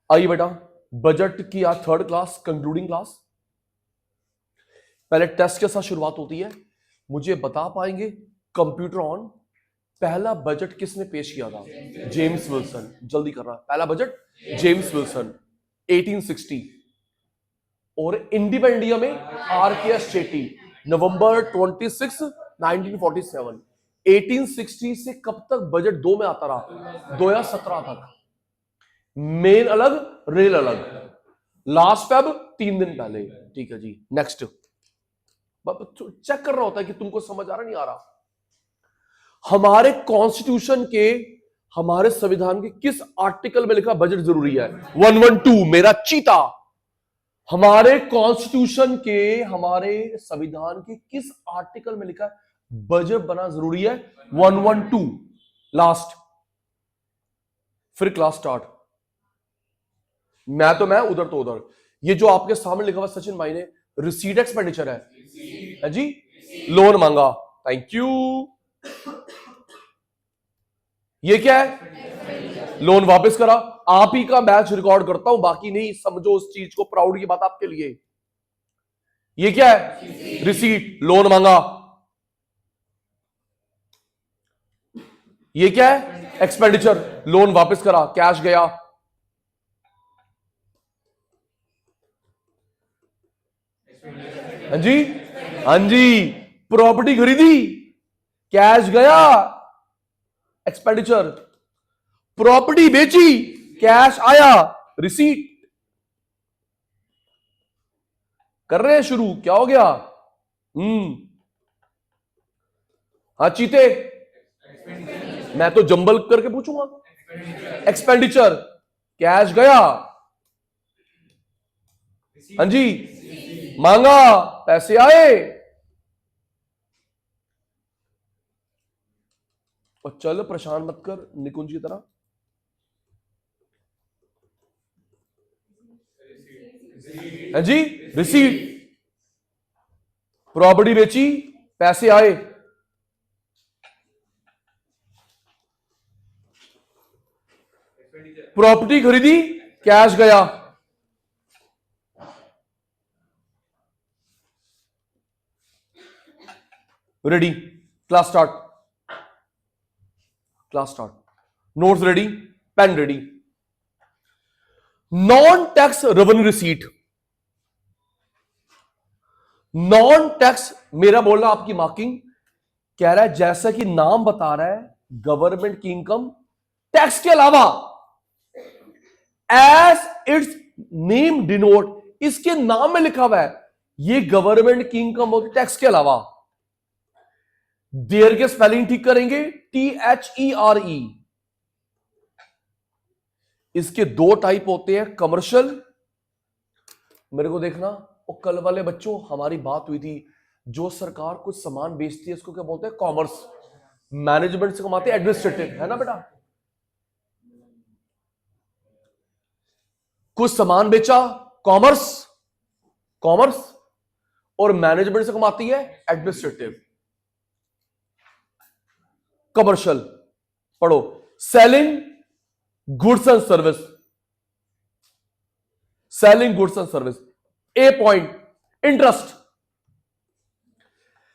आइए बेटा, बजट की आज थर्ड क्लास, कंक्लूडिंग क्लास। पहले टेस्ट के साथ शुरुआत होती है। मुझे बता पाएंगे कंप्यूटर ऑन, पहला बजट किसने पेश किया था? James Wilson. जल्दी कर रहा, पहला बजट जेम्स विल्सन 1860। और इंडिपेंडिया में आर.के.एस. चेट्टी नवंबर 26 1947। 1860 से कब तक बजट दो में आता रहा? 2017 तक। मेन अलग, रेल अलग। लास्ट फेब 3 दिन पहले। ठीक है जी, नेक्स्ट। चेक कर रहा होता है कि तुमको समझ आ रहा नहीं आ रहा। हमारे कॉन्स्टिट्यूशन के, हमारे संविधान के किस आर्टिकल में लिखा बजट जरूरी है? 112, मेरा चीता। हमारे कॉन्स्टिट्यूशन के, हमारे संविधान के किस आर्टिकल में लिखा बजट बना जरूरी है? 112 लास्ट। फिर क्लास स्टार्ट। मैं तो मैं, उधर तो उधर। ये जो आपके सामने लिखा हुआ सचिन भाई ने, रिसीट एक्सपेंडिचर है जी। लोन मांगा, थैंक यू। ये क्या है? लोन वापस करा। आप ही का मैच रिकॉर्ड करता हूं, बाकी नहीं। समझो उस चीज को, प्राउड की बात आपके लिए। ये क्या है? रिसीट। लोन मांगा। ये क्या है? एक्सपेंडिचर। लोन वापस करा, कैश गया। हाँ जी, हाँ जी। प्रॉपर्टी खरीदी, कैश गया, एक्सपेंडिचर। प्रॉपर्टी बेची, कैश आया, रिसीट। कर रहे हैं शुरू? क्या हो गया? हाँ चीते, मैं तो जंबल करके पूछूंगा। एक्सपेंडिचर, कैश गया, हाँ जी, मांगा, पैसे आए। और चल परेशान मत कर निकुंज की तरह। हाँ जी, रिसीट। प्रॉपर्टी बेची, पैसे आए। प्रॉपर्टी खरीदी, कैश गया। Ready, class start. Class start. Notes ready, pen ready. Non tax revenue receipt. Non tax, मेरा बोलना आपकी मार्किंग कह रहा है, जैसा कि नाम बता रहा है, गवर्नमेंट की इनकम टैक्स के अलावा, एज इट्स नेम डिनोट, इसके नाम में लिखा हुआ है ये गवर्नमेंट की इनकम होगी टैक्स के अलावा। देयर के स्पेलिंग ठीक करेंगे, THERE। इसके दो टाइप होते हैं, कमर्शियल। मेरे को देखना, और कल वाले बच्चों हमारी बात हुई थी, जो सरकार कुछ सामान बेचती है इसको क्या बोलते हैं? कॉमर्स। मैनेजमेंट से कमाते हैं एडमिनिस्ट्रेटिव, है ना बेटा? कुछ सामान बेचा, कॉमर्स, कॉमर्स। और मैनेजमेंट से कमाती है एडमिनिस्ट्रेटिव, कमर्शियल। पढ़ो, selling goods and service. Selling goods and service. A point, interest.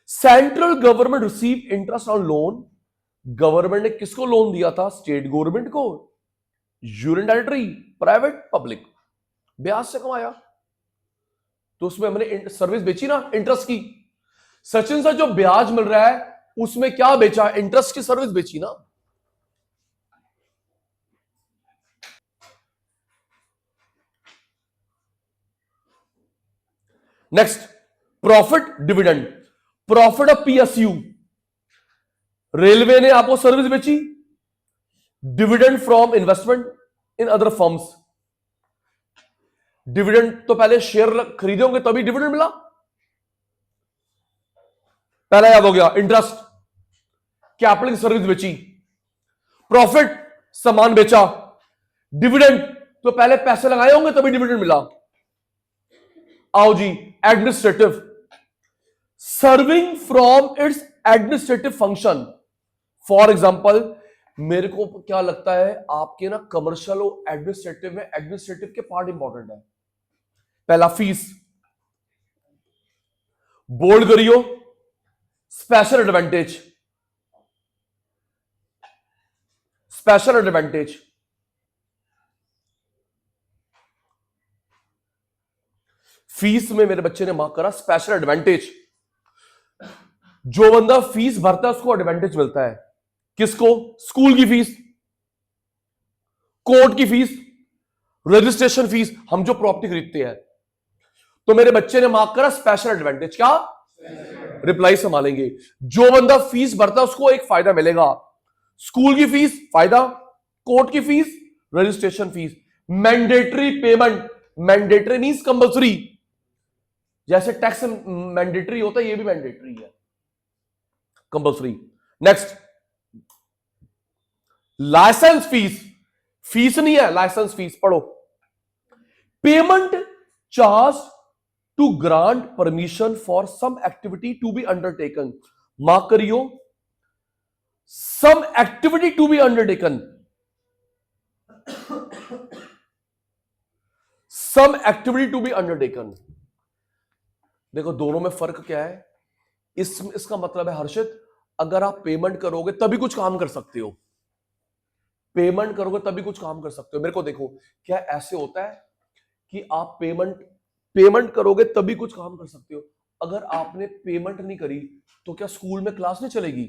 Central government receive interest on loan. Government ने किसको लोन दिया था? स्टेट गवर्नमेंट को। Union territory, private, public. ब्याज से कमाया, तो उसमें हमने सर्विस बेची ना, इंटरेस्ट की। सचिन से जो ब्याज मिल रहा है उसमें क्या बेचा? इंटरेस्ट की सर्विस बेची ना। Next, profit dividend. Profit of PSU, railway ने आपको सर्विस बेची। Dividend from investment in other firms. Dividend तो पहले शेयर खरीदे होंगे तभी डिविडेंड मिला। पहला याद हो गया। इंटरेस्ट, कैपिटल सर्विस बेची। प्रॉफिट, सामान बेचा। डिविडेंड तो पहले पैसे लगाए होंगे तभी डिविडेंड मिला। आओ जी, administrative, serving from its administrative function. For example, मेरे को क्या लगता है आपके ना कमर्शियल और एडमिनिस्ट्रेटिव में एडमिनिस्ट्रेटिव के पार्ट इंपॉर्टेंट है। पहला फीस, बोल्ड करियो, special advantage, special advantage, fees में मेरे बच्चे ने मार्क करा स्पेशल एडवांटेज। जो बंदा फीस भरता है उसको एडवांटेज मिलता है। किसको? स्कूल की फीस, कोर्ट की फीस, रजिस्ट्रेशन फीस, हम जो प्रॉपर्टी खरीदते हैं। तो मेरे बच्चे ने मार्क करा स्पेशल एडवांटेज। क्या? रिप्लाई संभालेंगे। जो बंदा फीस भरता है उसको एक फायदा मिलेगा, स्कूल की फीस फायदा, कोर्ट की fees, registration fees. Mandatory payment, mandatory means compulsory, जैसे टैक्स मैंडेटरी होता है ये भी मैंडेटरी है, compulsory. Next, licence fees, fees नहीं है लाइसेंस फीस, पढ़ो। Payment charge to grant permission for some activity to be undertaken. Mark करियो, some activity to be undertaken, some activity to be undertaken. देखो दोनों में फर्क क्या है। इसका मतलब है हर्षित, अगर आप पेमेंट करोगे तभी कुछ काम कर सकते हो, पेमेंट करोगे तभी कुछ काम कर सकते हो। मेरे को देखो, क्या ऐसे होता है कि आप पेमेंट करोगे तभी कुछ काम कर सकते हो। अगर आपने पेमेंट नहीं करी तो क्या स्कूल में क्लास नहीं चलेगी?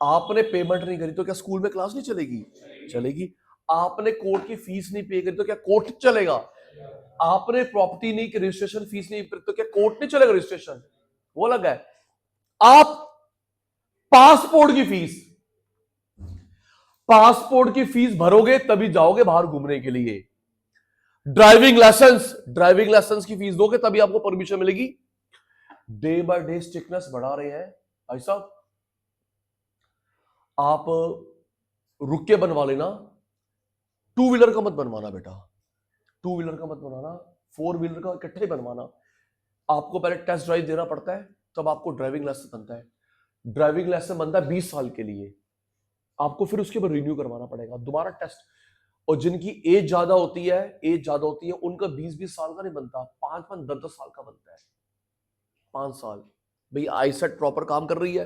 आपने पेमेंट नहीं करी तो क्या स्कूल में क्लास नहीं चलेगी? चलेगी। आपने कोर्ट की फीस नहीं पे करी तो क्या कोर्ट चलेगा? आपने प्रॉपर्टी नहीं, रजिस्ट्रेशन फीस नहीं तो क्या कोर्ट नहीं चलेगा? रजिस्ट्रेशन वो अलग है। आप पासपोर्ट की फीस भरोगे तभी जाओगे बाहर घूमने के लिए। ड्राइविंग लाइसेंस की फीस दोगे तभी आपको परमिशन मिलेगी। डे बाय डे स्ट्रिक्टनेस बढ़ा रहे हैं भाई साहब। आप रुक के बनवा लेना, टू व्हीलर का मत बनवाना बेटा, टू व्हीलर का मत बनवाना, फोर व्हीलर का इकट्ठे ही बनवाना। आपको पहले टेस्ट ड्राइव देना पड़ता है तब आपको ड्राइविंग लाइसेंस बनता है। ड्राइविंग लाइसेंस बनता है 20 साल के लिए, आपको फिर उसके बाद रिन्यू करवाना पड़ेगा, दोबारा टेस्ट। और जिनकी एज ज्यादा होती है उनका 20-20 साल का नहीं बनता, 5-5, 10-10 साल का बनता है। 5 साल भाई, आईसेट प्रॉपर काम कर रही है,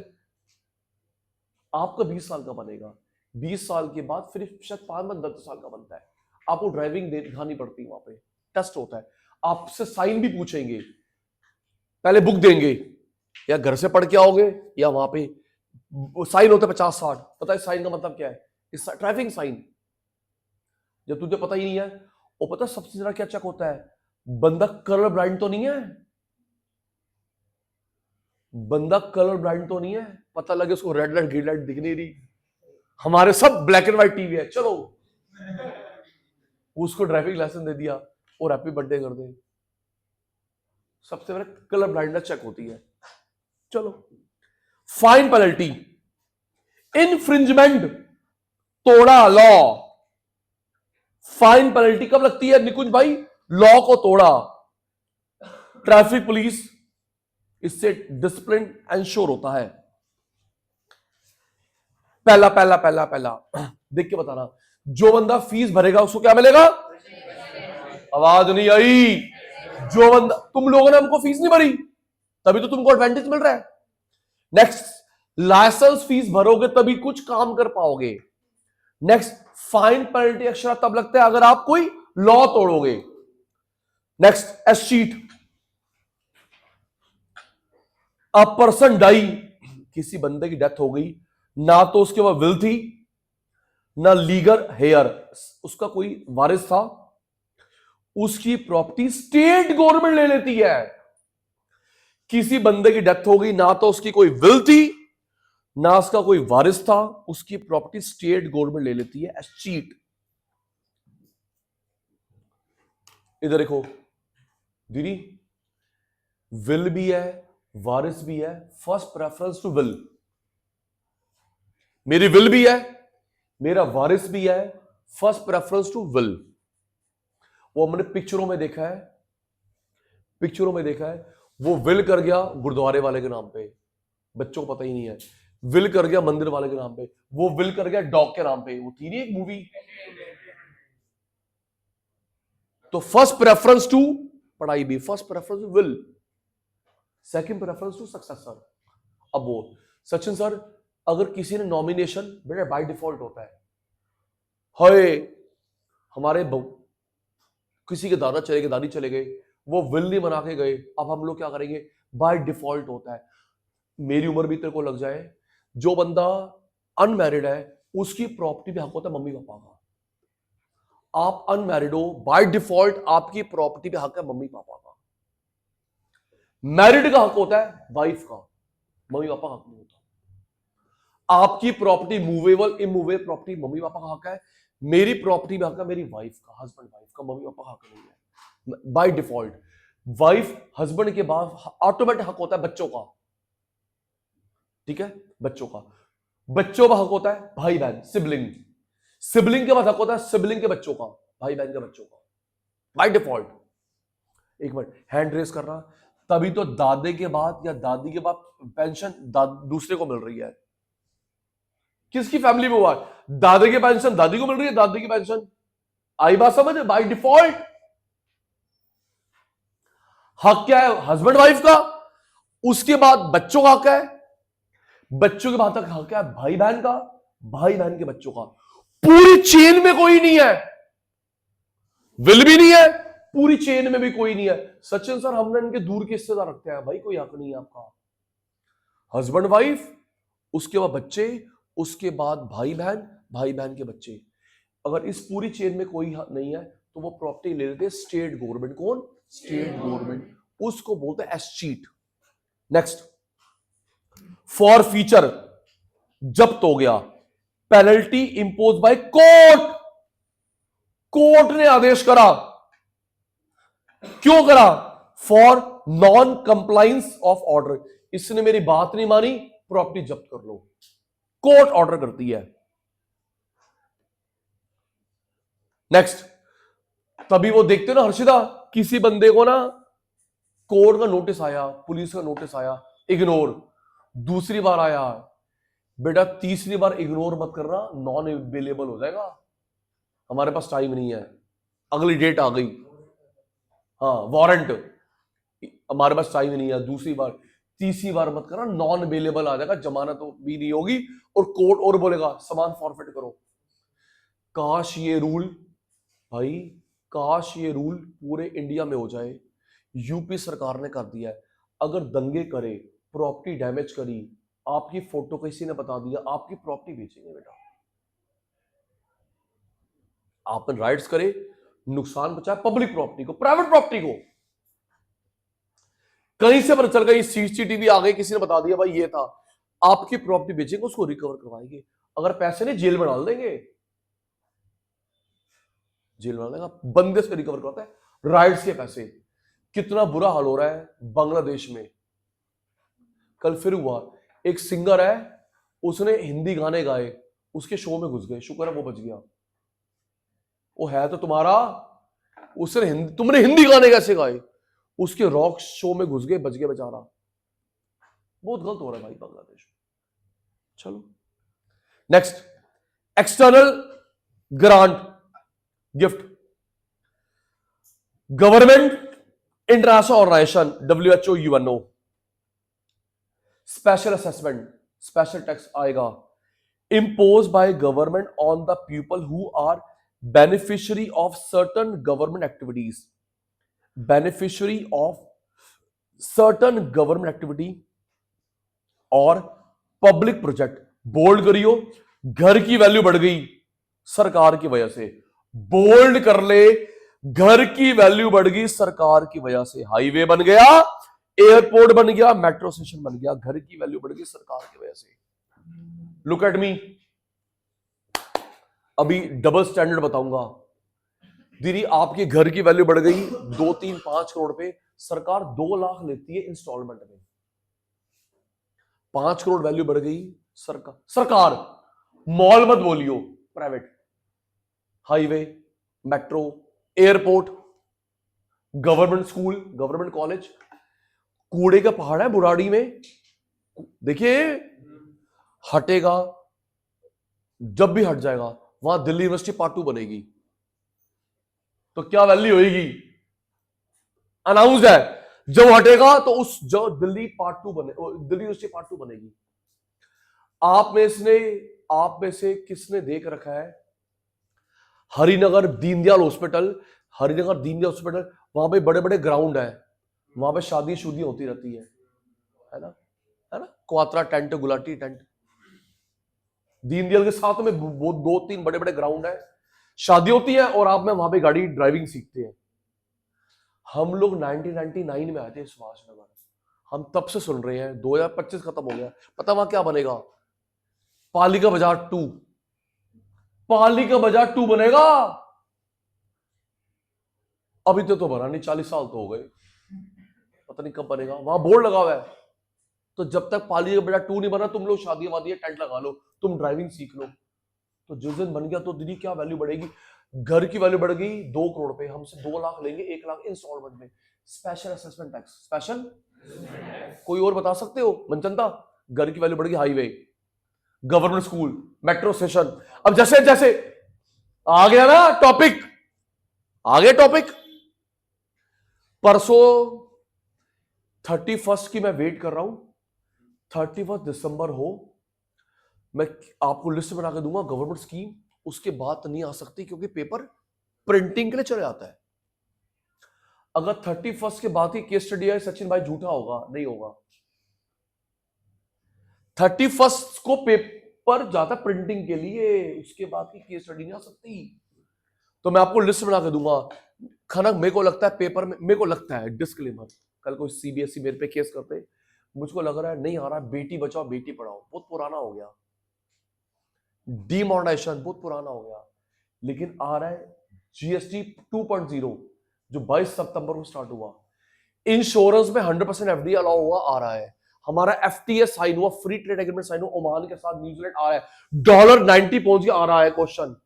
आपका 20 साल का बनेगा। 20 साल के बाद फिर शायद 5-10 साल का बनता है। आपको ड्राइविंग दिखानी पड़ती है, वहां पे टेस्ट होता है, आपसे साइन भी पूछेंगे, पहले बुक देंगे या घर से पढ़ के आओगे या वहां पे साइन होता है 50-60। पता है साइन का मतलब क्या है? Traffic sign. जब तुझे पता ही नहीं है, और पता सबसे ज्यादा क्या चेक होता है, बंदा कलर ब्लाइंड तो नहीं है, बंदा कलर ब्लाइंड तो नहीं है, पता लगे उसको रेड लाइट ग्रीन लाइट दिख नहीं रही। हमारे सब ब्लैक एंड व्हाइट टीवी है, चलो उसको ड्राइविंग लाइसेंस दे दिया और हैप्पी बर्थडे कर दे। सबसे पहले कलर ब्लाइंडनेस चेक होती है। चलो, फाइन पेनल्टी, इनफ्रिंजमेंट, तोड़ा लॉ। फाइन पेनल्टी कब लगती है निकुंज भाई? लॉ को तोड़ा। ट्रैफिक पुलिस, इससे डिसिप्लिन एंश्योर होता है। पहला देख के बताना, जो बंदा फीस भरेगा उसको क्या मिलेगा? आवाज नहीं आई। जो बंदा, तुम लोगों ने हमको फीस नहीं भरी तभी तो तुमको एडवांटेज मिल रहा है। नेक्स्ट, लाइसेंस फीस भरोगे तभी कुछ काम कर पाओगे। नेक्स्ट, फाइन पेनल्टी एक्स्ट्रा तब लगता है अगर आप कोई लॉ तोड़ोगे। Next, escheat, a person die, किसी बंदे की डेथ हो गई, ना तो उसके पास विल थी ना लीगल हेयर, उसका कोई वारिस था, उसकी प्रॉपर्टी स्टेट गवर्नमेंट ले लेती है। किसी बंदे की डेथ हो गई, ना तो उसकी कोई विल थी ना उसका कोई वारिस था, उसकी प्रॉपर्टी स्टेट गवर्नमेंट ले लेती है। एस्चीट। इधर देखो दीदी, विल भी है वारिस भी है, फर्स्ट प्रेफरेंस टू विल। मेरी विल भी है, मेरा वारिस भी है, फर्स्ट प्रेफरेंस टू विल। वो हमने पिक्चरों में देखा है, वो विल कर गया गुरुद्वारे वाले के नाम पे, बच्चों को पता ही नहीं है। विल कर गया मंदिर वाले के नाम पे, वो विल कर गया डॉग के नाम पे, वो थी नहीं एक मूवी। तो फर्स्ट प्रेफरेंस टू पढ़ाई भी, first preference to will, second preference to successor. अब वो सचिन सर, अगर किसी ने नॉमिनेशन, बेटा बाय डिफॉल्ट होता है, हाय हमारे किसी के दादा चले गए, दादी चले गए, वो विल नहीं बना के गए, अब हम लोग क्या करेंगे, बाय डिफॉल्ट होता है। मेरी उम्र भी तेरे को लग जाए, जो बंदा अनमैरिड है उसकी प्रॉपर्टी पे हक होता है मम्मी पापा का। आप अनमैरिड हो, बाय डिफॉल्ट आपकी प्रॉपर्टी पे हक है मम्मी पापा का। मैरिड का हक होता है वाइफ का, मम्मी पापा का हक नहीं होता। आपकी property movable immovable property mummy papa का हक है, मेरी प्रॉपर्टी में हक है मेरी वाइफ का, हस्बैंड वाइफ का, मम्मी पापा का हक नहीं है बाय डिफॉल्ट। वाइफ हस्बैंड के बाद ऑटोमेटिक हक होता है बच्चों का, ठीक है, बच्चों का। बच्चों का हक होता है भाई बहन, सिबलिंग, सिबलिंग के बाद हक होता है सिबलिंग के बच्चों का, भाई बहन के बच्चों का, बाय डिफॉल्ट। एक मिनट, हैंड रेस करना, तभी तो दादे के बाद या दादी के बाद पेंशन दूसरे को मिल रही है। किसकी फैमिली में हुआ है, दादे की पेंशन दादी को मिल रही है, दादी की पेंशन, आई बात समझ, बाय डिफॉल्ट। हक क्या है हस्बैंड वाइफ का, उसके बाद बच्चों का हक है, बच्चों के बाद तक हक है भाई बहन का, भाई बहन के बच्चों का। पूरी चेन में कोई नहीं है, विल भी नहीं है, पूरी चेन में भी कोई नहीं है। सचिन सर हमने इनके दूर के हिस्सेदार रखते हैं, भाई कोई हक नहीं है आपका। हस्बैंड वाइफ, उसके बाद बच्चे, उसके बाद भाई बहन, भाई बहन के बच्चे। अगर इस पूरी चेन में कोई हक नहीं है तो वो प्रॉपर्टी ले लेते स्टेट गवर्नमेंट। कौन, स्टेट गवर्नमेंट, उसको बोलते हैं एस्चीट। नेक्स्ट, फॉर फीचर जब्त हो गया, penalty impose by court, court ने आदेश करा, क्यों करा, for non compliance of order, इसने मेरी बात नहीं मानी, प्रॉपर्टी जब्त कर लो, कोर्ट ऑर्डर करती है। नेक्स्ट, तभी वो देखते ना हर्षिता, किसी बंदे को ना कोर्ट का नोटिस आया, पुलिस का नोटिस आया, इग्नोर, दूसरी बार आया, बेटा तीसरी बार इग्नोर मत करना, नॉन अवेलेबल हो जाएगा, हमारे पास टाइम नहीं है, अगली डेट आ गई, हाँ वारंट, हमारे पास टाइम नहीं है, दूसरी बार तीसरी बार मत करना, नॉन अवेलेबल आ जाएगा, जमानत तो भी नहीं होगी, और कोर्ट और बोलेगा सामान फॉरफिट करो। काश ये रूल, भाई काश ये रूल पूरे इंडिया में हो जाए। यूपी सरकार ने कर दिया है, अगर दंगे करे, प्रॉपर्टी डैमेज करी, आपकी फोटो किसी ने बता दिया, आपकी प्रॉपर्टी बेचेंगे बेटा। आपने राइट्स करे, नुकसान बचाए पब्लिक प्रॉपर्टी को, प्राइवेट प्रॉपर्टी को। कहीं से पता चल गई, सीसीटीवी आ गई, किसी ने बता दिया भाई ये था, आपकी प्रॉपर्टी बेचेंगे, उसको रिकवर करवाएंगे, अगर पैसे नहीं जेल में डाल देंगे, जेल में डालेगा, बंदे से रिकवर करवाता है राइट्स के पैसे। कितना बुरा हाल हो रहा है बांग्लादेश में। कल फिर हुआ, एक सिंगर है, उसने हिंदी गाने गाए, उसके शो में घुस गए, शुक्र है वो बच गया। वो है तो तुम्हारा, उसने तुमने हिंदी गाने कैसे गाए, उसके रॉक शो में घुस गए, बच गया बेचारा। बहुत गलत हो रहा है भाई बांग्लादेश। चलो next, external grant gift, government international organisation WHO UNO, special assessment, special tax आएगा, imposed by government on the people who are beneficiary of certain government activities, beneficiary of certain government activity और public project. Bold करियो, घर की value बढ़ गई सरकार की वजह से, बोल्ड कर ले, घर की वैल्यू बढ़ गई सरकार की वजह से, हाईवे बन गया, एयरपोर्ट बन गया, मेट्रो स्टेशन बन गया, घर की वैल्यू बढ़ गई सरकार की वजह से। लुक एट मी, अभी डबल स्टैंडर्ड बताऊंगा। दीदी आपके घर की वैल्यू बढ़ गई 2, 3, 5 करोड़ पे, सरकार 2 लाख लेती है इंस्टॉलमेंट में, 5 करोड़ वैल्यू बढ़ गई, सरकार मॉल मत बोलियो, private, highway, metro, airport, government school, government college. कूड़े का पहाड़ है बुराड़ी में, देखिए हटेगा, जब भी हट जाएगा वहां दिल्ली यूनिवर्सिटी पार्ट 2 बनेगी, तो क्या वैल्यू होगी? अनाउंस्ड है, जब हटेगा तो उस जो दिल्ली पार्ट 2 बने, दिल्ली यूनिवर्सिटी पार्ट 2 बनेगी। आप में से किसने देख रखा है हरिनगर दीनदयाल हॉस्पिटल? हरिनगर दीनदयाल हॉस्पिटल, वहां पे बड़े बड़े ग्राउंड है, वहां पे शादी शुदी होती रहती है ना, है ना? Kwatra tent, Gulati tent. दीनदयाल के साथ में वो 2-3 बड़े बड़े ग्राउंड है, शादी होती है और आप में वहां पे गाड़ी ड्राइविंग सीखते हैं। हम लोग 1999 में आए थे सुभाष नगर, हम तब से सुन रहे हैं, 2025 खत्म हो गया, पता वहां क्या बनेगा? पालिका बाजार 2, पालिका बाजार 2 बनेगा। अभी तो बना नहीं, 40 साल तो हो गए, पता नहीं कब बनेगा। वहां बोर्ड लगा हुआ है, तो जब तक पालिका बाजार 2 नहीं बना, तुम लोग शादी वादी टेंट लगा लो, तुम ड्राइविंग सीख लो। तो जिस दिन बन गया तो दीदी क्या वैल्यू बढ़ेगी? घर की वैल्यू बढ़ गई 2 करोड़ पे, हमसे 2 लाख लेंगे, 1 लाख इंस्टॉलमेंट में। स्पेशल असेसमेंट टैक्स, स्पेशल, कोई और बता सकते हो? मनचंदा, घर की वैल्यू बढ़ गई, highway, government school, metro station. अब जैसे जैसे आ गया ना टॉपिक, आ गया टॉपिक। परसों 31 की मैं वेट कर रहा हूं, 31 दिसंबर हो, मैं आपको लिस्ट बना के दूंगा गवर्नमेंट स्कीम, उसके बाद नहीं आ सकती क्योंकि पेपर प्रिंटिंग के लिए चले जाता है। अगर 31 के बाद ही केस स्टडी है, सचिन भाई झूठा होगा, नहीं होगा। 31 को पेपर जाता प्रिंटिंग के लिए, उसके बाद की केस स्टडी नहीं आ सकती। तो मैं आपको लिस्ट बना के दूंगा। खनक, मेरे को लगता है पेपर में, मेरे को लगता है, डिस्क्लेमर, कल कोई सीबीएसई मेरे पे केस करते, मुझको लग रहा है नहीं आ रहा, बेटी बचाओ बेटी पढ़ाओ बहुत पुराना हो गया, डीमोनेटाइजेशन बहुत पुराना हो गया, लेकिन आ रहा है जीएसटी 2.0 जो 22 सितंबर को स्टार्ट हुआ। इंश्योरेंस में 100% एफडी अलाउ हुआ, आ रहा है। हमारा एफटीए साइन हुआ, फ्री ट्रेड एग्रीमेंट साइन हुआ ओमान के साथ, न्यूजीलैंड आ रहा है, $90 पहुंच गया, आ रहा है। क्वेश्चन,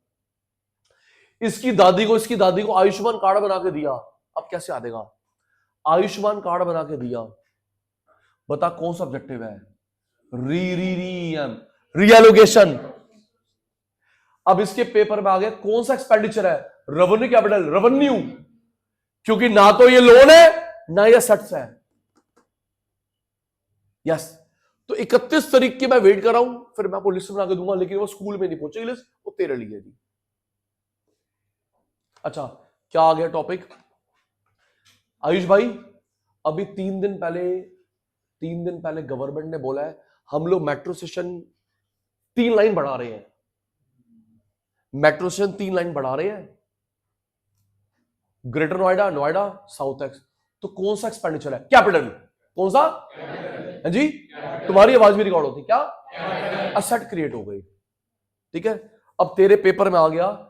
इसकी दादी को आयुष्मान कार्ड बना के दिया, अब कैसे आ देगा? आयुष्मान कार्ड बना के दिया, बता कौन सा ऑब्जेक्टिव है? रीएलोकेशन। अब इसके पेपर में आ गया कौन सा एक्सपेंडिचर है? रेवेन्यू कैपिटल, रेवेन्यू, क्योंकि ना तो ये लोन है ना ये सेट्स है। यस, तो 31 तारीख की मैं वेट कर रहा हूं, फिर मैं आपको लिस्ट बना के दूंगा, लेकिन वो स्कूल में नहीं पहुंचेगी लिस्ट, वो तेरे लिए थी। अच्छा, क्या आ गया टॉपिक? आयुष भाई, अभी 3 दिन पहले गवर्नमेंट ने बोला है हम लोग मेट्रो स्टेशन 3 लाइन बढ़ा रहे हैं, मेट्रो स्टेशन 3 लाइन बढ़ा रहे हैं, greater Noida, Noida south x. तो कौन सा एक्सपेंडिचर है? कैपिटल। कौन सा? है जी, तुम्हारी आवाज भी रिकॉर्ड होती, क्या? असेट क्रिएट हो गई, ठीक है। अब तेरे पेपर में आ गया,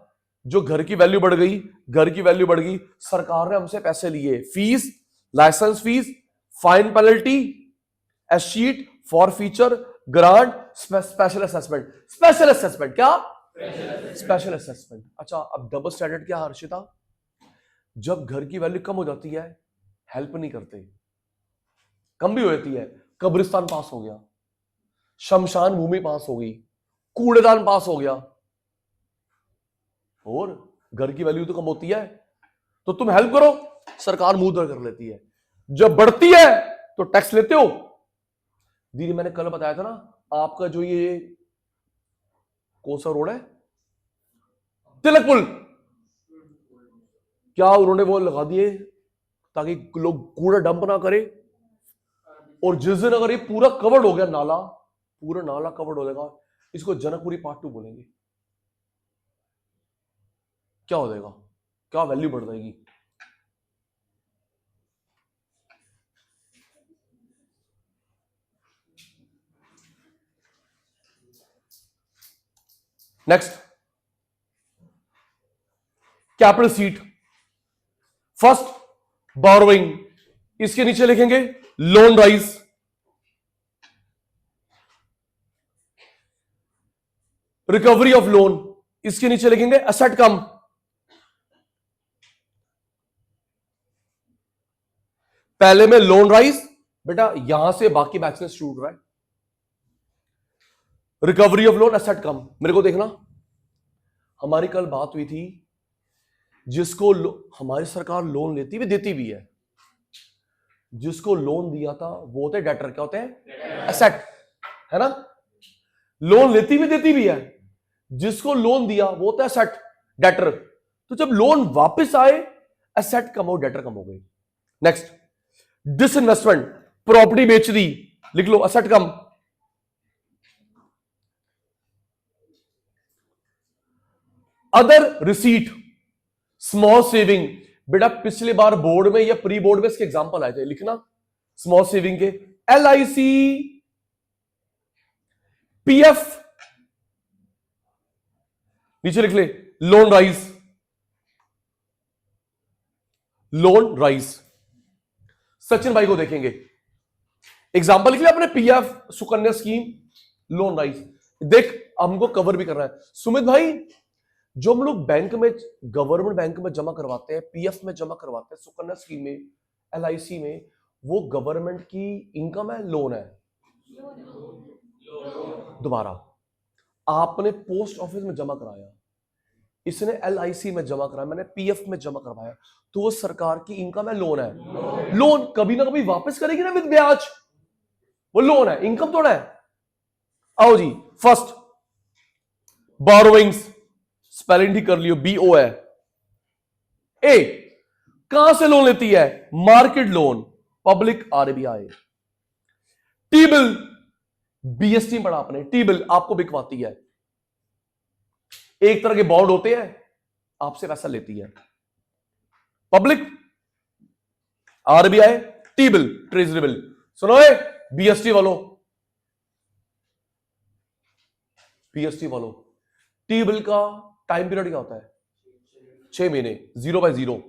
जो घर की वैल्यू बढ़ गई, घर की वैल्यू बढ़ गई, सरकार ने हमसे पैसे लिए, fees, licence fees, fine penalty, escheat, forfeiture, grant, special assessment. Special assessment क्या? Special assessment. अच्छा, अब डबल स्टैंडर्ड क्या हर्षिता? जब घर की वैल्यू कम हो जाती है, हेल्प नहीं करते, कम भी हो जाती है, कब्रिस्तान पास हो गया, शमशान भूमि पास हो गई, कूड़ेदान पास हो गया, और घर की वैल्यू तो कम होती है, तो तुम हेल्प करो, सरकार मुंह धर कर लेती है। जब बढ़ती है तो टैक्स लेते हो। दीदी मैंने कल बताया था ना, आपका जो ये कौन सा रोड है, तिलक पुल, क्या उन्होंने वो लगा दिए ताकि लोग कूड़ा डंप ना करे, और जिस दिन अगर ये पूरा कवर्ड हो गया नाला, पूरा नाला कवर्ड हो जाएगा, इसको जनकपुरी पार्ट 2 बोलेंगे। क्या हो जाएगा? क्या वैल्यू बढ़ जाएगी? Next, capital seat, first borrowing, इसके नीचे लिखेंगे loan rise, recovery of loan, इसके नीचे लिखेंगे एसेट कम, पहले में लोन राइज, बेटा यहां से बाकी बैचेस छूट रहा है, रिकवरी ऑफ लोन, एसेट कम। मेरे को देखना, हमारी कल बात हुई थी, जिसको हमारी सरकार लोन लेती भी देती भी है, जिसको लोन दिया था वो होते डेटर, क्या होते हैं? एसेट, है ना? लोन लेती भी देती भी है, जिसको लोन दिया वो होता है एसेट, डेटर। तो जब लोन वापस आए, एसेट कम हो, डेटर कम हो गई। नेक्स्ट, डिसइन्वेस्टमेंट, प्रॉपर्टी बेच दी, लिख लो, एसेट कम। Other receipt, small saving. बेटा पिछली बार बोर्ड में या प्री बोर्ड में इसके एग्जांपल आए थे, लिखना स्मॉल सेविंग के, LIC, PF, नीचे लिख ले, loan rise, loan rise. Sachin भाई को देखेंगे, एग्जांपल लिख ले अपने, PF, Sukanya scheme, loan rise. देख हमको कवर भी करना है। सुमित भाई, जो हम लोग बैंक में, गवर्नमेंट बैंक में जमा करवाते हैं, PF में जमा करवाते हैं, सुकन्या स्कीम में, LIC में, वो गवर्नमेंट की इनकम है, लोन है? दोबारा, आपने पोस्ट ऑफिस में जमा कराया, इसने LIC में जमा कराया, मैंने PF में जमा करवाया, तो वो सरकार की इनकम है, लोन है? लोन कभी ना कभी वापस करेगी ना विद ब्याज, वो लोन है, इनकम थोड़ा है। आओ जी, फर्स्ट बोरोइंग्स, स्पेलिंग ठीक कर लियो, BO है। ए, कहां से लोन लेती है? Market loan, public, RBI। T bill, BST पढ़ा आपने, टी बिल आपको बिकवाती है, एक तरह के बॉन्ड होते हैं, आपसे पैसा लेती है। Public, RBI, T bill, treasury bill. सुनो BST वालों, BST वालों, टी बिल का टाइम पीरियड क्या होता है? 6 महीने, 0/0।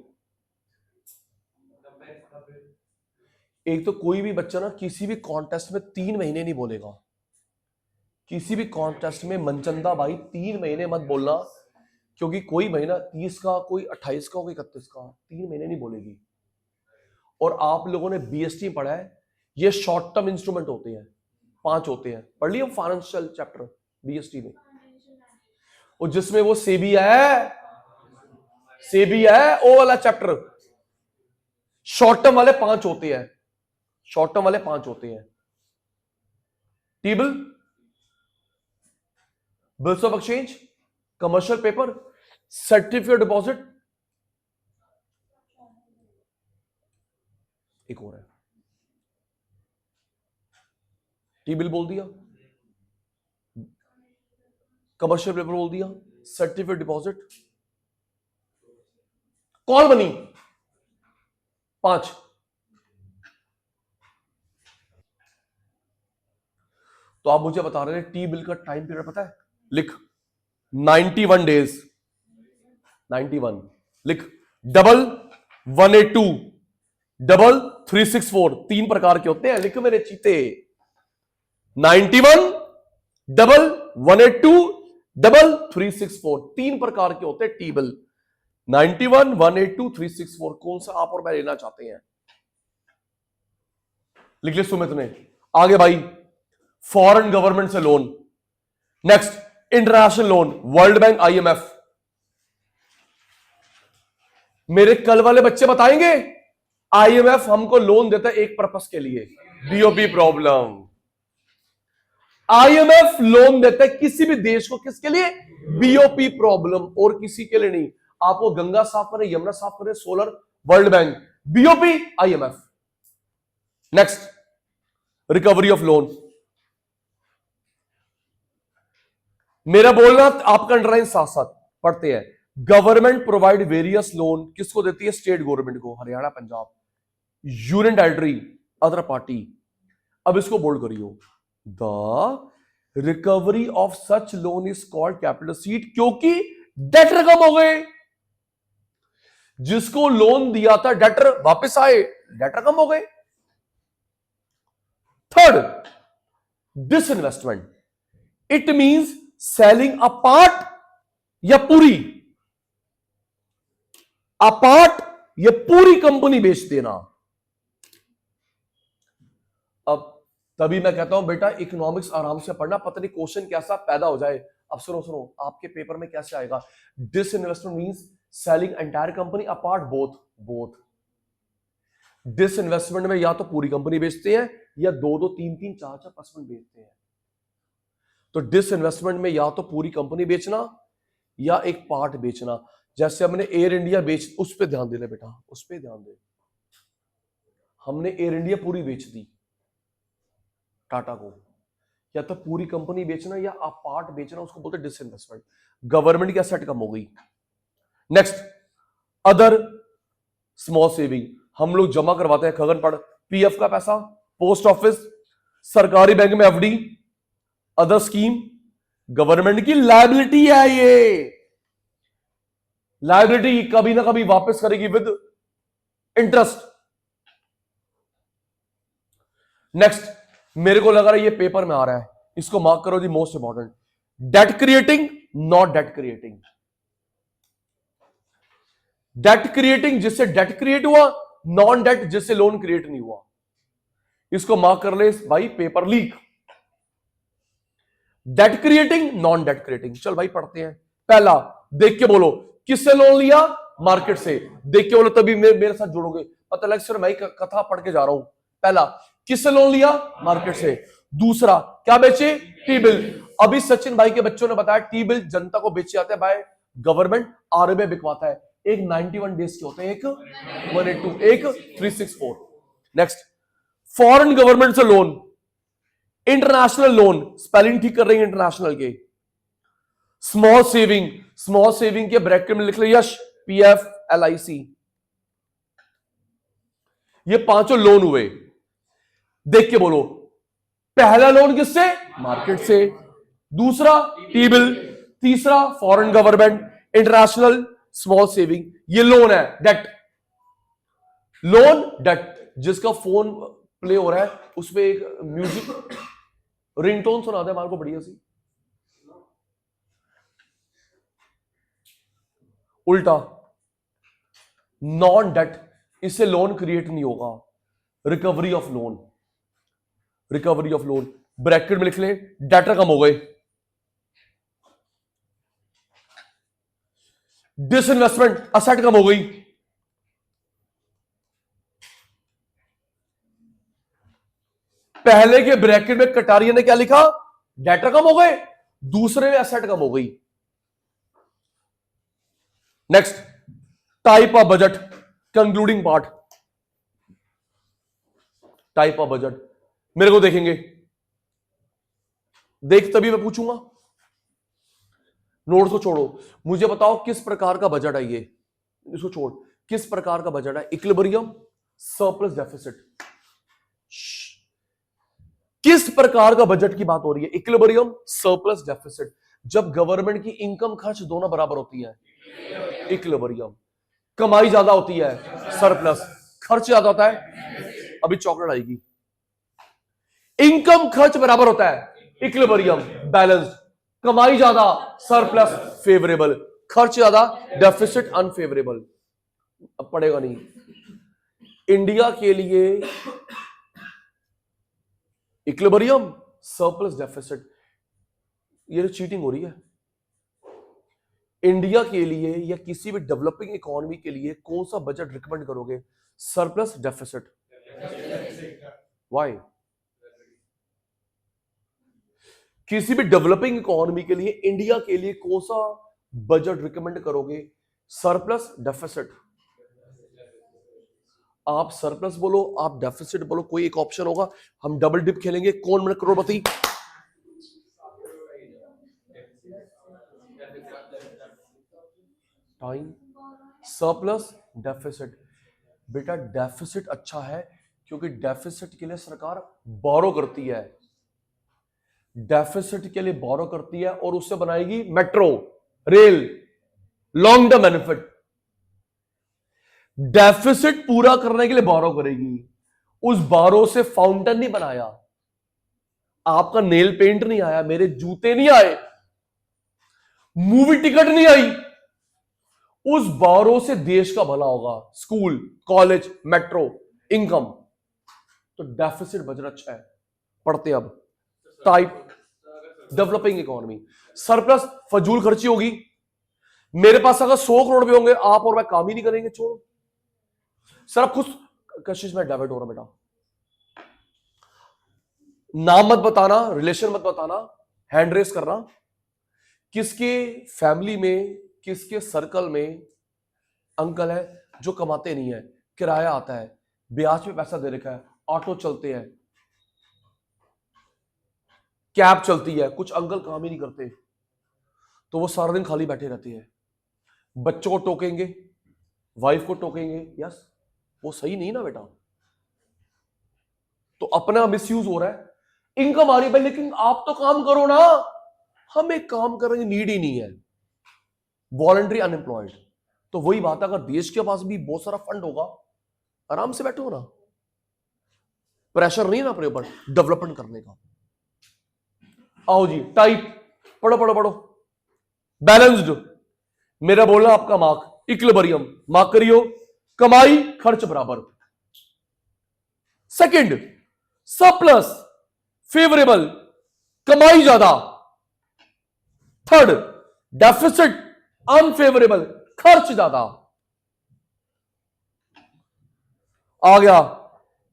एक तो कोई भी बच्चा ना किसी भी कॉन्टेस्ट में 3 महीने नहीं बोलेगा, किसी भी कॉन्टेस्ट में मनचंदा भाई 3 महीने मत बोलना, क्योंकि कोई महीना 30 का, कोई 28 का, कोई 31 का, 3 महीने नहीं बोलेगी। और आप लोगों ने BST पढ़ा है, ये शॉर्ट टर्म इंस्ट्रूमेंट होते हैं, 5 होते हैं, पढ़ लिया फाइनेंशियल चैप्टर BST में, और जिसमें वो सेबी है, ओ वाला चैप्टर, शॉर्ट टर्म वाले 5 होते हैं, शॉर्ट टर्म वाले 5 होते हैं। T bill, bills of exchange, commercial paper, certificate deposit, एक और है, टी बिल बोल दिया, कमर्शियल पेपर बोल दिया, सर्टिफिकेट डिपॉजिट, कॉल मनी, 5। तो आप मुझे बता रहे हैं टी बिल का टाइम पीरियड पता है? लिख, 91 डेज, 91, लिख, डबल 182, डबल 364, 3 प्रकार के होते हैं, लिख मेरे चीते, 91, डबल 182, डबल 364, 3 प्रकार के होते हैं टी बिल। 91, 182, 364, कौन सा आप और मैं लेना चाहते हैं? लिख लिया सुमित ने। आगे भाई, फॉरेन गवर्नमेंट से loan, next international loan, world bank, IMF। मेरे कल वाले बच्चे बताएंगे, IMF हमको लोन देता है एक पर्पस के लिए, BOP प्रॉब्लम। IMF लोन देता है किसी भी देश को, किसके लिए? BOP प्रॉब्लम, और किसी के लिए नहीं। आपको गंगा साफ करें, यमुना साफ करें, solar, world bank, BOP, IMF। Next, recovery of loan. मेरा बोलना आपका अंडरलाइन साथ साथ पढ़ते हैं। गवर्नमेंट प्रोवाइड वेरियस लोन, किसको देती है? स्टेट गवर्नमेंट को, Haryana, Punjab, union territory, other party. अब इसको बोल्ड करियो, the recovery of such loan is called capital seat, क्योंकि डेटर कम हो गए। जिसको लोन दिया था डेटर वापस आए, डेटर कम हो गए। Third, disinvestment, it means selling a part या पूरी, अ पार्ट या पूरी कंपनी बेच देना। अब तभी मैं कहता हूं बेटा इकोनॉमिक्स आराम से पढ़ना, पता नहीं क्वेश्चन कैसा पैदा हो जाए। अब सुनो सुनो, आपके पेपर में कैसे आएगा, disinvestment means selling entire company apart both. Disinvestment में या तो पूरी कंपनी बेचते हैं या 2-2, 3-3, 4-4% बेचते हैं। तो डिसइन्वेस्टमेंट में या तो पूरी कंपनी बेचना या एक पार्ट बेचना। जैसे हमने एयर इंडिया बेच, उस पर ध्यान दे ले बेटा, उस पर ध्यान दे। हमने एयर इंडिया पूरी बेच दी टाटा को, या तो पूरी कंपनी बेचना या आप पार्ट बेचना, उसको बोलते डिसइन्वेस्टमेंट। गवर्नमेंट की एसेट कम हो गई। नेक्स्ट, अदर स्मॉल सेविंग, हम लोग जमा करवाते हैं खगन पढ़, पीएफ का पैसा, पोस्ट ऑफिस, सरकारी बैंक में एफडी, अदर स्कीम, गवर्नमेंट की लायबिलिटी है। ये लायबिलिटी कभी ना कभी वापस करेगी विद इंटरेस्ट। नेक्स्ट, मेरे को लग रहा है ये पेपर में आ रहा है, इसको मार्क करो जी, most important. Debt creating, not debt creating. Debt creating जिससे डेट क्रिएट हुआ, नॉन डेट जिससे लोन क्रिएट नहीं हुआ। इसको मार्क कर ले भाई, paper leak. Debt creating, non debt creating. चल भाई पढ़ते हैं। पहला देख के बोलो, किससे लोन लिया, मार्केट से। देख के बोलो तभी मेरे साथ जुड़ोगे, पता लग सर मैं कथा पढ़ के जा रहा हूं। पहला, किससे लोन लिया, मार्केट से। दूसरा, क्या बेचे, टी बिल। अभी सचिन भाई के बच्चों ने बताया टी बिल जनता को बेचे जाते हैं बाय गवर्नमेंट, आरबीआई बिकवाता है। एक 91 डेज के होते हैं, एक 182, एक 364। नेक्स्ट, फॉरेन गवर्नमेंट से लोन, इंटरनेशनल लोन, स्पेलिंग ठीक कर रही है इंटरनेशनल के। स्मॉल सेविंग, स्मॉल सेविंग के ब्रैकेट में लिख लो यश, पीएफ, एलआईसी। ये पांचों लोन हुए। देख के बोलो, पहला लोन किससे, मार्केट से। दूसरा टी बिल, तीसरा foreign government, international, small saving. ये लोन है, डेट। लोन डेट, जिसका फोन प्ले हो रहा है उसमें एक म्यूजिक रिंगटोन सुना दे हमारे को बढ़िया सी। उल्टा, नॉन डेट, इससे लोन क्रिएट नहीं होगा। Recovery of loan, recovery of loan, bracket में लिख ले, डेटर कम हो गए। डिसइन्वेस्टमेंट, असेट कम हो गई। पहले के ब्रैकेट में कटारिया ने क्या लिखा, डेटर कम हो गए, दूसरे में एसेट कम हो गई। Next, type of budget, concluding part. Type of budget मेरे को देखेंगे, देख तभी मैं पूछूंगा। नोट्स को छोड़ो, मुझे बताओ किस प्रकार का बजट है ये, इसको छोड़, किस प्रकार का बजट है। Equilibrium, surplus, deficit. किस प्रकार का बजट की बात हो रही है, इक्विलिब्रियम, सरप्लस, डेफिसिट। जब गवर्नमेंट की इनकम खर्च दोनों बराबर होती है, इक्विलिब्रियम। कमाई ज्यादा होती है, सरप्लस। खर्च ज्यादा होता है, अभी चॉकलेट आएगी। इनकम खर्च बराबर होता है, इक्विलिब्रियम, बैलेंस्ड। कमाई ज्यादा, सरप्लस, फेवरेबल। खर्च ज्यादा, डेफिसिट, अनफेवरेबल। अब पड़ेगा नहीं। इंडिया के लिए इक्विलिब्रियम, सरप्लस, डेफिसिट, ये चीटिंग हो रही है। इंडिया के लिए या किसी भी डेवलपिंग इकोनॉमी के लिए कौन सा बजट रिकमेंड करोगे, सरप्लस, डेफिसिट? व्हाई? किसी भी डेवलपिंग इकोनॉमी के लिए इंडिया के लिए कौन सा बजट रिकमेंड करोगे, सरप्लस, डेफिसिट? आप सरप्लस बोलो, आप डेफिसिट बोलो, कोई एक ऑप्शन होगा। हम डबल डिप खेलेंगे, कौन बने करोड़पति। Time, surplus, deficit. बेटा डेफिसिट अच्छा है क्योंकि डेफिसिट के लिए सरकार बोरो करती है, डेफिसिट के लिए बोरो करती है और उससे बनाएगी metro, rail, long term benefit. Deficit पूरा करने के लिए बोरो करेगी, उस बोरो से फाउंटेन नहीं बनाया, आपका नेल पेंट नहीं आया, मेरे जूते नहीं आए, मूवी टिकट नहीं आई, उस बोरो से देश का भला होगा, स्कूल, कॉलेज, मेट्रो, इनकम। तो डेफिसिट बजट अच्छा है। पढ़ते अब। टाइप डेवलपिंग इकोनॉमी, सरप्लस फजूल खर्ची होगी। मेरे पास अगर 100 करोड़ भी होंगे, आप और मैं काम ही नहीं करेंगे, छोड़ो सर। आप खुद कशिश में डाइवर्ट हो रहा बेटा। नाम मत बताना, रिलेशन मत बताना, हैंड रेस करना। किसके फैमिली में, किसके सर्कल में अंकल है जो कमाते नहीं है, किराया आता है, ब्याज पे पैसा दे रखा है, ऑटो चलते हैं, कैब चलती है, कुछ अंकल काम ही नहीं करते, तो वो सारा दिन खाली बैठे रहते हैं, बच्चों को टोकेंगे, वाइफ को टोकेंगे। यस, वो सही नहीं ना बेटा। तो अपना मिसयूज हो रहा है। इनकम आ रही भाई, लेकिन आप तो काम करो ना। हम एक काम करेंगे, नीड ही नहीं है, वॉलंटरी अनएम्प्लॉयड। तो वही बात है, अगर देश के पास भी बहुत सारा फंड होगा, आराम से बैठो ना, प्रेशर नहीं ना अपने ऊपर डेवलपमेंट करने का। आओ जी, टाइप पढ़ो पढ़ो पढ़ो। बैलेंस्ड, मेरा बोलना आपका मार्क इक्विलिब्रियम, मार्क करियो। कमाई खर्च बराबर। सेकंड, सरप्लस फेवरेबल, कमाई ज्यादा। थर्ड, डेफिसिट अनफेवरेबल, खर्च ज्यादा। आ गया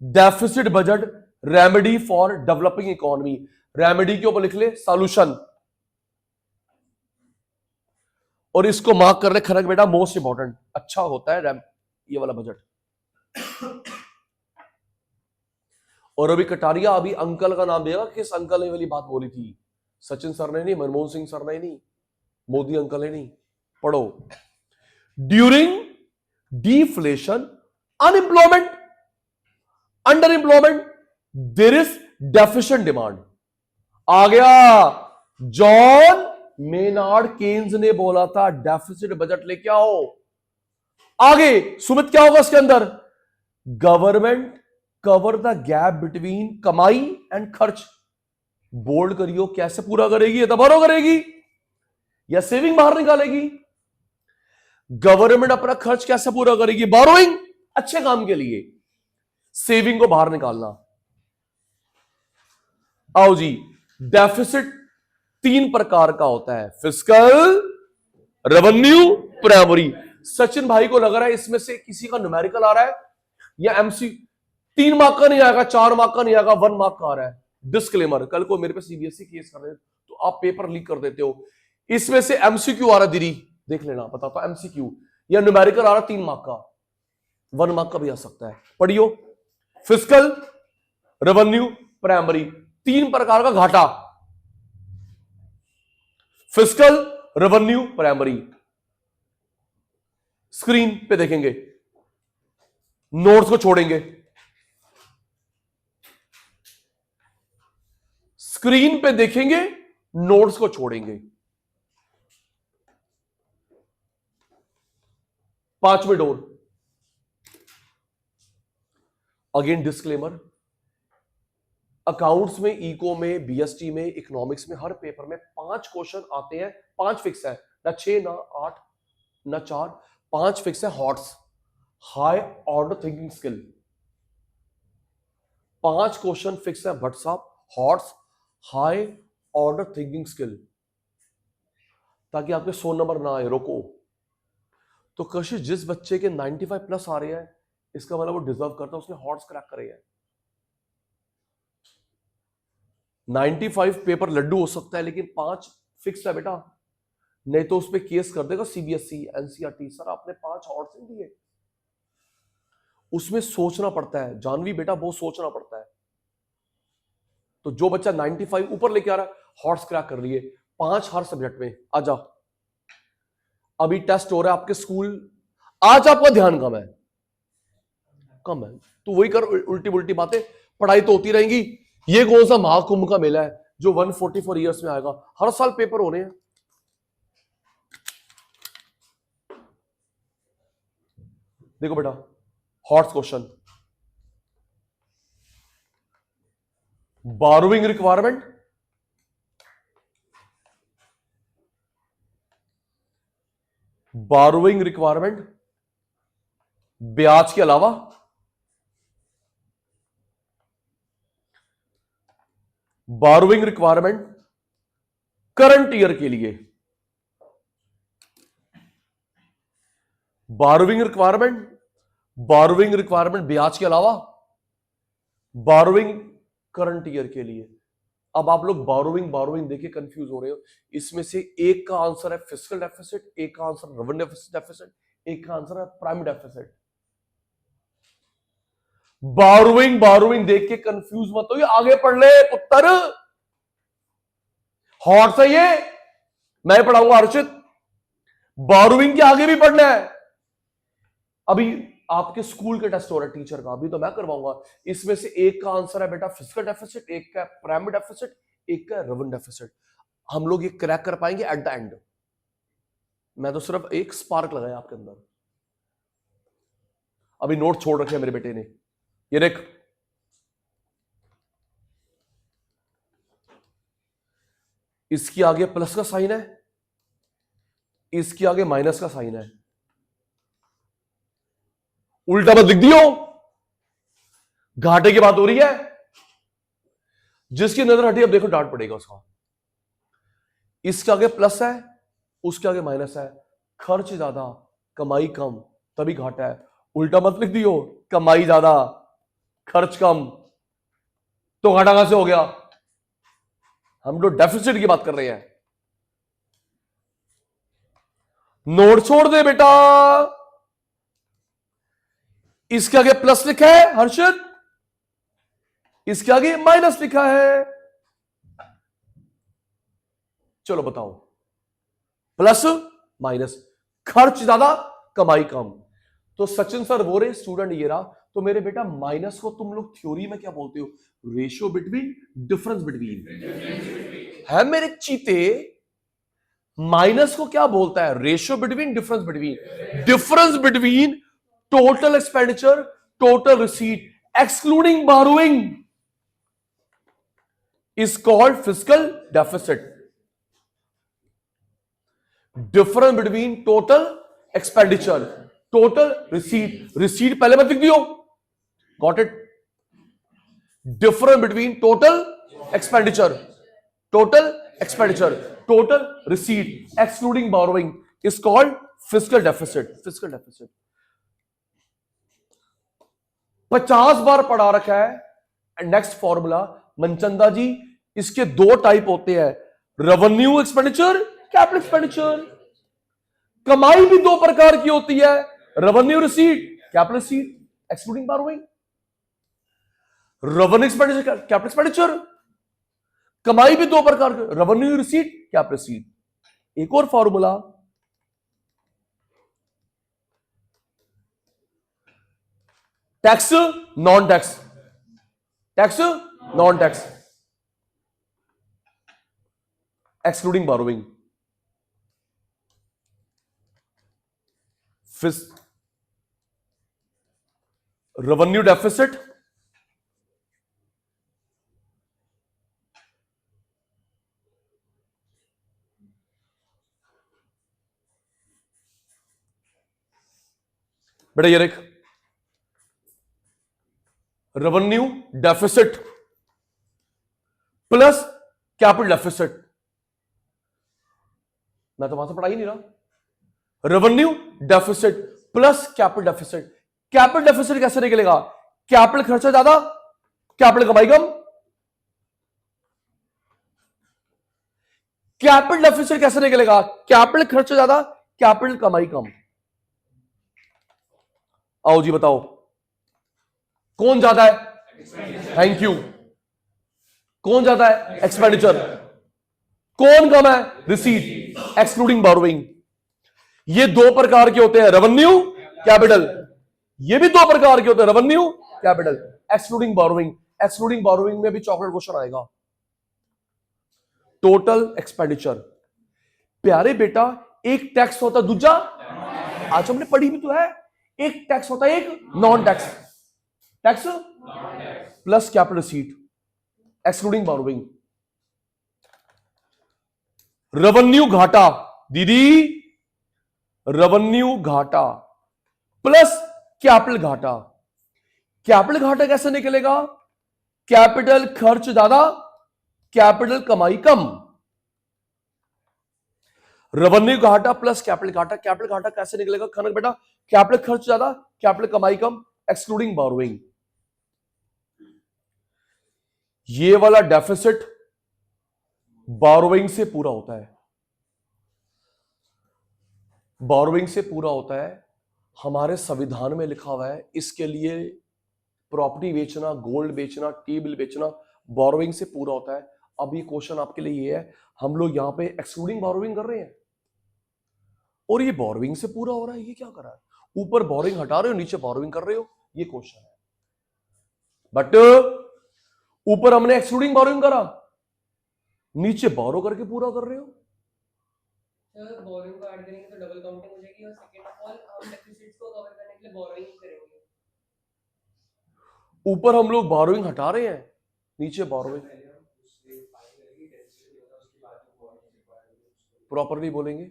deficit budget, remedy for developing economy. Remedy के ऊपर लिख ले सॉल्यूशन, और इसको मार्क कर ले खरक बेटा, मोस्ट इंपॉर्टेंट। अच्छा होता है ये वाला बजट। और अभी कटारिया अभी अंकल का नाम देगा, किस अंकल ने वाली बात बोली थी? सचिन सर ने नहीं, मनमोहन सिंह सर ने नहीं, मोदी अंकल ने नहीं। पढ़ो, during deflation, unemployment, under employment, there is deficient demand. आ गया, जॉन मेनार्ड केन्स ने बोला था डेफिसिट बजट लेके आओ। आगे सुमित क्या होगा इसके अंदर? Government cover the gap between कमाई एंड खर्च। बोल्ड करियो, कैसे पूरा करेगी? ये तो बारो करेगी या सेविंग बाहर निकालेगी? गवर्नमेंट अपना खर्च कैसे पूरा करेगी? बोरोइंग, अच्छे काम के लिए, सेविंग को बाहर निकालना। आओ जी, डेफिसिट 3 प्रकार का होता है, फिस्कल, रेवेन्यू, प्राइमरी। सचिन भाई को लग रहा है इसमें से किसी का न्यूमेरिकल आ रहा है या एमसी 3 मार्क का नहीं आएगा, 4 मार्क का नहीं आएगा, 1 मार्क का आ रहा है। डिस्क्लेमर, कल को मेरे पे सीबीएसई केस कर रहे तो आप पेपर लीक कर देते हो, इसमें से एमसीक्यू आ रहा दीदी, देख लेना, बताता एमसीक्यू या न्यूमेरिकल आ रहा 3 मार्क का, 1 मार्क का भी आ सकता है। पढ़ियो, फिस्कल, रेवेन्यू, प्राइमरी, 3 प्रकार का घाटा, फिस्कल, रेवेन्यू, प्राइमरी। स्क्रीन पे देखेंगे, नोट्स को छोड़ेंगे, स्क्रीन पे देखेंगे, नोट्स को छोड़ेंगे। 5वें डोर, अगेन डिस्क्लेमर, अकाउंट्स में, इको में, बीएसटी में, इकोनॉमिक्स में, हर पेपर में 5 क्वेश्चन आते हैं। 5 फिक्स है, ना 6 ना 8 ना 4, 5 फिक्स है। Hots, high order thinking skill, 5 question fix है भट्ट साहब, hots, high order thinking skill, ताकि आपके 100 नंबर ना आए। रोको, तो कशिश जिस बच्चे के 95 प्लस आ रहे हैं, इसका मतलब वो डिजर्व करता है, उसने हॉट्स क्रैक करे हैं। 95 पेपर लड्डू हो सकता है, लेकिन 5 फिक्स है बेटा, नहीं तो उस पर केस कर देगा सीबीएसई, एनसीईआरटी, सर आपने 5 हॉट्स नहीं दिए। उसमें सोचना पड़ता है जानवी बेटा, बहुत सोचना पड़ता है। तो जो बच्चा 95 ऊपर लेके आ रहा है, हॉट्स क्रैक कर रही है, 5 हर सब्जेक्ट में। आजा, अभी टेस्ट हो रहा है आपके स्कूल, आज आपका ध्यान कम है, कम है, तो वही कर, उल्टी उल्टी बातें, पढ़ाई तो होती रहेंगी। ये कौन सा महाकुंभ का मेला है जो 144 ईयर्स में आएगा? हर साल पेपर हो रहे हैं। देखो बेटा, hots question, burrowing requirement, burrowing requirement, ब्याज के अलावा बोरोइंग रिक्वायरमेंट करंट ईयर के लिए, बोरोइंग रिक्वायरमेंट ब्याज के अलावा बोरोइंग करंट ईयर के लिए। अब आप लोग बोरोइंग देके कंफ्यूज हो रहे हो। इसमें से एक का आंसर है फिस्कल डेफिसिट, एक का आंसर रेवेन्यू डेफिसिट, एक का आंसर है प्राइम डेफिसिट। बोरोइंग देख के कंफ्यूज मत हो, आगे पढ़ ले पुत्र। हॉट से ये मैं पढ़ाऊंगा हर्षित, बोरोइंग के आगे भी पढ़ना है। अभी आपके स्कूल के टेस्ट हो रहा है टीचर का, अभी तो मैं करवाऊंगा। इसमें से एक का आंसर है बेटा फिस्कल डेफिसिट, एक का प्राइम डेफिसिट, एक का रेवेन्यू डेफिसिट। हम लोग ये क्रैक कर पाएंगे एट द एंड। मैं तो सिर्फ एक स्पार्क लगाया आपके अंदर। अभी नोट छोड़ रखे मेरे बेटे ने, ये देख, इसके आगे प्लस का साइन है, इसके आगे माइनस का साइन है, उल्टा मत लिख दियो। घाटे की बात हो रही है, जिसकी नजर हटी अब देखो डांट पड़ेगा उसका। इसके आगे प्लस है, उसके आगे माइनस है, खर्च ज्यादा कमाई कम तभी घाटा है। उल्टा मत लिख दियो, कमाई ज्यादा खर्च कम तो घाटा कहां से हो गया। हम लोग डेफिसिट की बात कर रहे हैं। नोट छोड़ दे बेटा, इसके आगे प्लस लिखा है हर्षद, इसके आगे माइनस लिखा है। चलो बताओ, प्लस माइनस, खर्च ज्यादा कमाई कम। तो सचिन सर वो रहे स्टूडेंट ये रहा। तो मेरे बेटा माइनस को तुम लोग थ्योरी में क्या बोलते हो, रेशियो बिटवीन, डिफरेंस बिटवीन। है मेरे चीते, माइनस को क्या बोलता है, ratio between, difference between. Difference between total expenditure, total receipt excluding borrowing is called fiscal deficit. Difference between total expenditure, total receipt पहले मत लिख दियो, got it? Difference between total expenditure, total receipt excluding borrowing is called fiscal deficit. 50 बार पढ़ा रखा है। Next formula Manchanda जी, इसके दो type होते हैं, रेवेन्यू एक्सपेंडिचर, कैपिटल एक्सपेंडिचर। कमाई भी दो प्रकार की होती है, revenue receipt, capital receipt excluding borrowing. Revenue expenditure, capital expenditure, कमाई भी दो प्रकार की, रेवेन्यू रिसीट, कैपिटल रिसीट। एक और formula, tax non tax, tax non tax excluding borrowing. Revenue deficit, बेटा ये देख, revenue deficit plus capital deficit. मैं तो वहां से पढ़ा ही नहीं रहा। Revenue deficit plus capital deficit. Capital deficit कैसे निकलेगा, कैपिटल खर्चा ज्यादा, कैपिटल कमाई कम। कैपिटल डेफिसिट कैसे निकलेगा, कैपिटल खर्चा ज्यादा, कैपिटल कमाई कम। आओ जी बताओ, कौन ज्यादा है, थैंक यू, कौन ज्यादा है, एक्सपेंडिचर, कौन कम है, रिसीट एक्सक्लूडिंग बोरोइंग। ये दो प्रकार के होते हैं, रेवेन्यू कैपिटल। ये भी दो प्रकार के होते हैं, revenue capital excluding borrowing. Excluding borrowing में भी चॉकलेट क्वेश्चन आएगा। टोटल एक्सपेंडिचर, प्यारे बेटा एक टैक्स होता है, दूसरा आज हमने पढ़ी भी तो है, एक टैक्स होता है, एक non tax. Tax plus capital receipt excluding borrowing. Revenue घाटा दीदी, रेवेन्यू घाटा प्लस कैपिटल घाटा। कैपिटल घाटा कैसे निकलेगा, कैपिटल खर्च ज्यादा, कैपिटल कमाई कम, रेवेन्यू घाटा प्लस कैपिटल घाटा। कैपिटल घाटा कैसे निकलेगा खनक बेटा? कैपिटल खर्च ज्यादा, कैपिटल कमाई कम, एक्सक्लूडिंग बोरोइंग। ये वाला डेफिसिट बोरोइंग से पूरा होता है, बोरोइंग से पूरा होता है। हमारे संविधान में लिखा हुआ है इसके लिए प्रॉपर्टी बेचना, गोल्ड बेचना, टी बिल बेचना बोरोइंग से पूरा होता है। अब ये क्वेश्चन आपके लिए ये है, हम लोग यहां पे एक्सक्लूडिंग बोरोइंग कर रहे हैं और ये बोरोइंग से पूरा हो रहा है, ये क्या कर रहा है? ऊपर बोरोइंग हटा रहे हो, नीचे बोरोइंग कर रहे हो, ये क्वेश्चन है। बट ऊपर हमने एक्सक्लूडिंग बोरोइंग करा, नीचे बोरो करके पूरा कर रहे हो। सर बोरोइंग को ऐड करेंगे तो डबल काउंटिंग हो जाएगी और सेकंड ऑफ ऑल हम डेफिसिट्स को कवर करने के लिए बोरोइंग करेंगे। ऊपर हम लोग बोरोइंग हटा रहे हैं, नीचे बोरोइंग। प्रॉपरली बोलेंगे,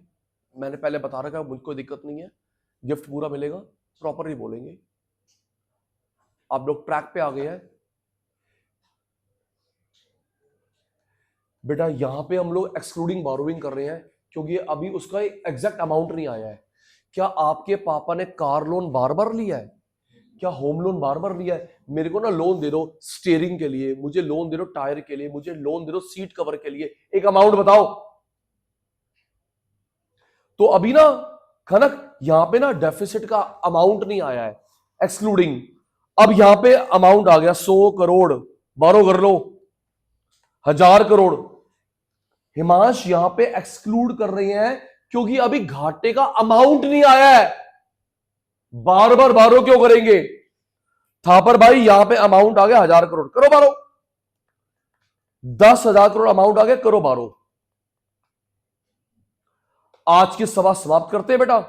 मैंने पहले बता रखा है, मुझको दिक्कत नहीं है, गिफ्ट पूरा मिलेगा, प्रॉपरली बोलेंगे। आप लोग ट्रैक पे आ गए हैं बेटा। यहां पे हम लोग एक्सक्लूडिंग बोरोइंग कर रहे हैं क्योंकि अभी उसका एग्जैक्ट अमाउंट नहीं आया है। क्या आपके पापा ने कार लोन बार बार लिया है? क्या होम लोन बार बार लिया है? मेरे को ना लोन दे दो स्टीयरिंग के लिए, मुझे लोन दे दो टायर के लिए, मुझे लोन दे दो सीट कवर के लिए, एक अमाउंट बताओ। तो अभी ना खनक यहां पे ना डेफिसिट का अमाउंट नहीं आया है एक्सक्लूडिंग। अब यहां पे अमाउंट आ गया 100 करोड़, बारो कर लो 1000 करोड़। हिमांश यहां पे एक्सक्लूड कर रहे हैं क्योंकि अभी घाटे का अमाउंट नहीं आया है। बार बार बारो क्यों करेंगे? थापर भाई यहां पे अमाउंट आ गया 1000 करोड़, करो बारो। 10,000 करोड़ अमाउंट आ गया, करो बारो। आज की सभा समाप्त करते हैं बेटा।